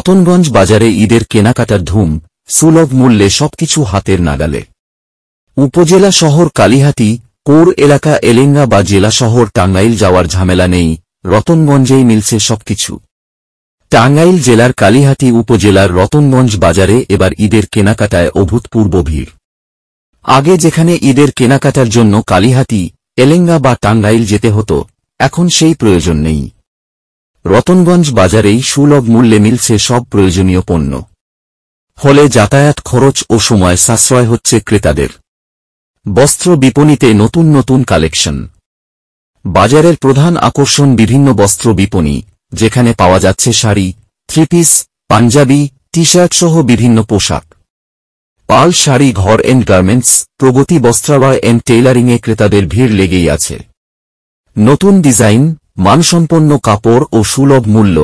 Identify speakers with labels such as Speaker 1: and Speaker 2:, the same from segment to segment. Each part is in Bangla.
Speaker 1: রতনগঞ্জ বাজারে ঈদের কেনাকাটার ধুম, সুলভ মূল্যে সবকিছু হাতের নাগালে। উপজেলা শহর কালিহাতী, পৌর এলাকা এলেঙ্গা বা জেলা শহর টাঙ্গাইল যাওয়ার ঝামেলা নেই, রতনগঞ্জেই মিলছে সবকিছু। টাঙ্গাইল জেলার কালিহাতী উপজেলার রতনগঞ্জ বাজারে এবার ঈদের কেনাকাটায় অভূতপূর্ব ভিড়। আগে যেখানে ঈদের কেনাকাটার জন্য কালিহাতী, এলেঙ্গা বা টাঙ্গাইল যেতে হতো, এখন সেই প্রয়োজন নেই। রতনগঞ্জ বাজারেই সুলভ মূল্যে মিলছে সব প্রয়োজনীয় পণ্য। ফলে যাতায়াত খরচ ও সময় সাশ্রয় হচ্ছে ক্রেতাদের। বস্ত্র বিপণিতে নতুন নতুন কালেকশন। বাজারের প্রধান আকর্ষণ বিভিন্ন বস্ত্র বিপণি, যেখানে পাওয়া যাচ্ছে sari, three piece, panjabi, T shirt সহ বিভিন্ন পোশাক। পাল শাড়ি ঘর and garments, Pragati Bastralaya and টেইলারিংয়ে ক্রেতাদের ভিড় লেগেই আছে। নতুন ডিজাইন, মানসম্পন্ন কাপড় ও সুলভ মূল্য,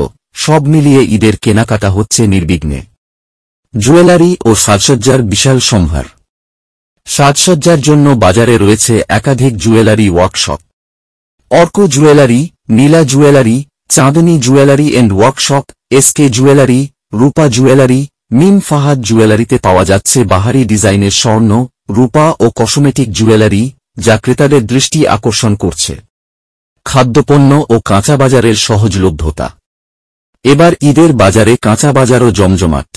Speaker 1: সব মিলিয়ে ঈদের কেনাকাটা হচ্ছে নির্বিঘ্নে। জুয়েলারি ও সাজসজ্জার বিশাল সম্ভার। সাজসজ্জার জন্য বাজারে রয়েছে একাধিক jewellery workshop. Arka jewellery, Nila jewellery, Chandni jewellery and workshop, SK jewellery, Rupa jewellery, Mim Fahad জুয়েলারিতে পাওয়া যাচ্ছে বাহারি ডিজাইনের স্বর্ণ, রূপা ও কসমেটিক জুয়েলারি, যা ক্রেতাদের দৃষ্টি আকর্ষণ করছে। খাদ্যপণ্য ও কাঁচা বাজারের সহজলভ্যতা। এবার ঈদের বাজারে কাঁচা বাজারও জমজমাট।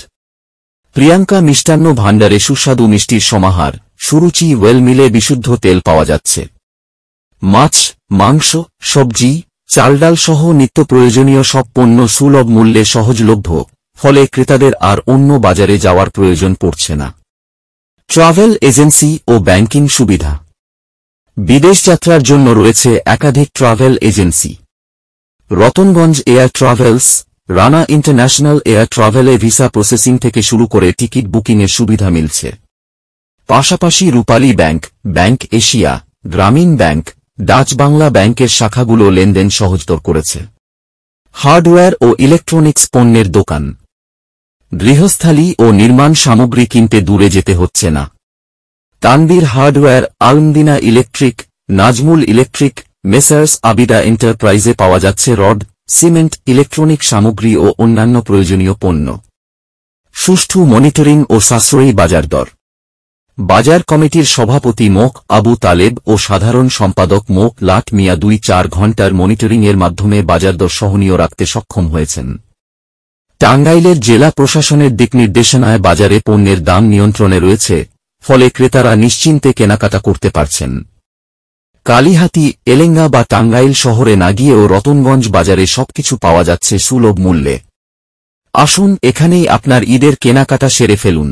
Speaker 1: প্রিয়াঙ্কা মিষ্টান্ন ভাণ্ডারে সুস্বাদু মিষ্টির সমাহার, সুরুচি ওয়েল মিলে বিশুদ্ধ তেল পাওয়া যাচ্ছে। মাছ, মাংস, সবজি, চালডাল সহ নিত্য প্রয়োজনীয় সব পণ্য সুলভ মূল্যে সহজলভ্য, ফলে ক্রেতাদের আর অন্য বাজারে যাওয়ার প্রয়োজন পড়ছে না। ট্রাভেল এজেন্সি ও ব্যাংকিং সুবিধা। বিদেশ যাত্রার জন্য রয়েছে একাধিক travel agency. Ratanganj air travels, Rana international air ট্রাভেলে ভিসা প্রসেসিং থেকে শুরু করে টিকিট বুকিংয়ের সুবিধা মিলছে। পাশাপাশি Rupali bank, bank Asia, Grameen bank, Dutch Bangla ব্যাংকের শাখাগুলো লেনদেন সহজতর করেছে। হার্ডওয়্যার ও ইলেকট্রনিক্স পণ্যের দোকান। গৃহস্থালী ও নির্মাণ সামগ্রী কিনতে দূরে যেতে হচ্ছে না। Tanvir hardware, Almadina electric, Nazmul electric, messrs Abida এন্টারপ্রাইজে পাওয়া যাচ্ছে রড, সিমেন্ট, ইলেকট্রনিক সামগ্রী ও অন্যান্য প্রয়োজনীয় পণ্য। সুষ্ঠু মনিটরিং ও সাশ্রয়ী বাজার দর। বাজার কমিটির সভাপতি মোক আবু তালেব ও সাধারণ সম্পাদক মোক লাট মিয়া 2-4 ঘণ্টার মনিটরিংয়ের মাধ্যমে বাজারদর সহনীয় রাখতে সক্ষম হয়েছেন। টাঙ্গাইলের জেলা প্রশাসনের দিকনির্দেশনায় বাজারে পণ্যের দাম নিয়ন্ত্রণে রয়েছে, ফলে ক্রেতারা নিশ্চিন্তে কেনাকাটা করতে পারছেন। কালিহাতী, এলেঙ্গা বা টাঙ্গাইল শহরে না গিয়েও রতনগঞ্জ বাজারে সবকিছু পাওয়া যাচ্ছে সুলভ মূল্যে। আসুন এখানেই আপনার ঈদের কেনাকাটা সেরে ফেলুন।